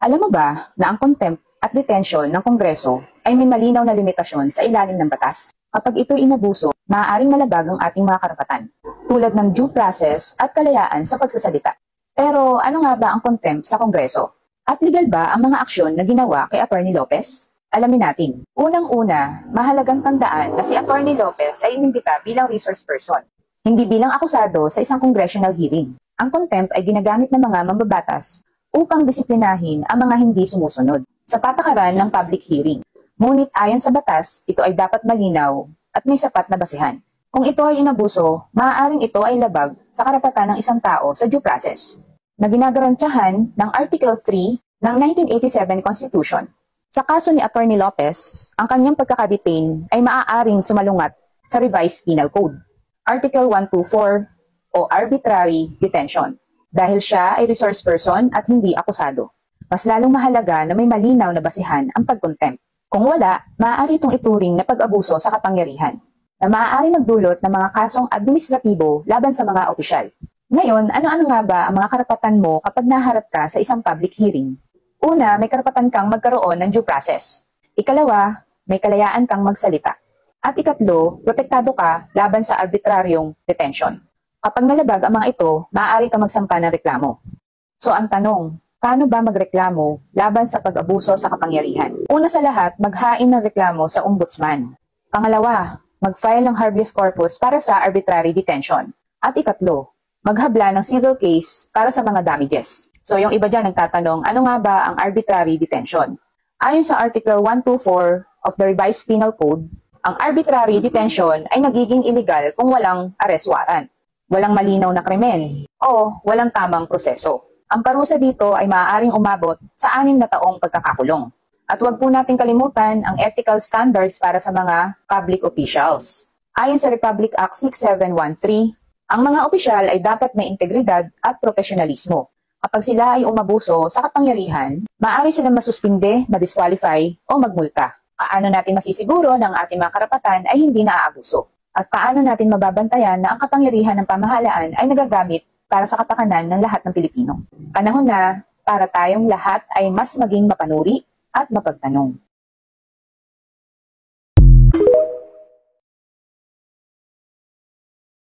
Alam mo ba na ang contempt at detention ng Kongreso ay may malinaw na limitasyon sa ilalim ng batas? Kapag ito'y inabuso, maaaring malabag ang ating mga karapatan, tulad ng due process at kalayaan sa pagsasalita. Pero ano nga ba ang contempt sa Kongreso? At legal ba ang mga aksyon na ginawa kay Atty. Lopez? Alamin natin. Unang-una, mahalagang tandaan na si Atty. Lopez ay inimbita bilang resource person, hindi bilang akusado sa isang congressional hearing. Ang contempt ay ginagamit ng mga mambabatas upang disiplinahin ang mga hindi sumusunod sa patakaran ng public hearing. Ngunit ayon sa batas, ito ay dapat malinaw at may sapat na basehan. Kung ito ay inabuso, maaaring ito ay labag sa karapatan ng isang tao sa due process na ginagarantiyahan ng Article 3 ng 1987 Constitution. Sa kaso ni Atty. Lopez, ang kanyang pagkakadetain ay maaaring sumalungat sa Revised Penal Code, Article 124 o Arbitrary Detention, dahil siya ay resource person at hindi akusado. Mas lalong mahalaga na may malinaw na basihan ang pagkontempt. Kung wala, maaari itong ituring na pag-abuso sa kapangyarihan, na maaari magdulot ng mga kasong administratibo laban sa mga opisyal. Ngayon, ano-ano nga ba ang mga karapatan mo kapag naharap ka sa isang public hearing? Una, may karapatan kang magkaroon ng due process. Ikalawa, may kalayaan kang magsalita. At ikatlo, protektado ka laban sa arbitraryong detention. Kapag nalabag ang mga ito, maaari kang magsampa ng reklamo. So ang tanong, paano ba magreklamo laban sa pag-abuso sa kapangyarihan? Una sa lahat, maghain ng reklamo sa ombudsman. Pangalawa, mag-file ng habeas corpus para sa arbitrary detention. At ikatlo, maghabla ng civil case para sa mga damages. So yung iba dyan nagtatanong, ano nga ba ang arbitrary detention? Ayon sa Article 124 of the Revised Penal Code, ang arbitrary detention ay nagiging illegal kung walang arrest warrant, walang malinaw na krimen, o walang tamang proseso. Ang parusa dito ay maaaring umabot sa 6 na taong pagkakakulong. At huwag po natin kalimutan ang ethical standards para sa mga public officials. Ayon sa Republic Act 6713, ang mga opisyal ay dapat may integridad at profesionalismo. Kapag sila ay umabuso sa kapangyarihan, maaari silang masuspinde, madisqualify o magmulta. Paano natin masisiguro na ang ating mga karapatan ay hindi naaabuso? At paano natin mababantayan na ang kapangyarihan ng pamahalaan ay nagagamit para sa kapakanan ng lahat ng Pilipino? Panahon na para tayong lahat ay mas maging mapanuri at mapagtanong.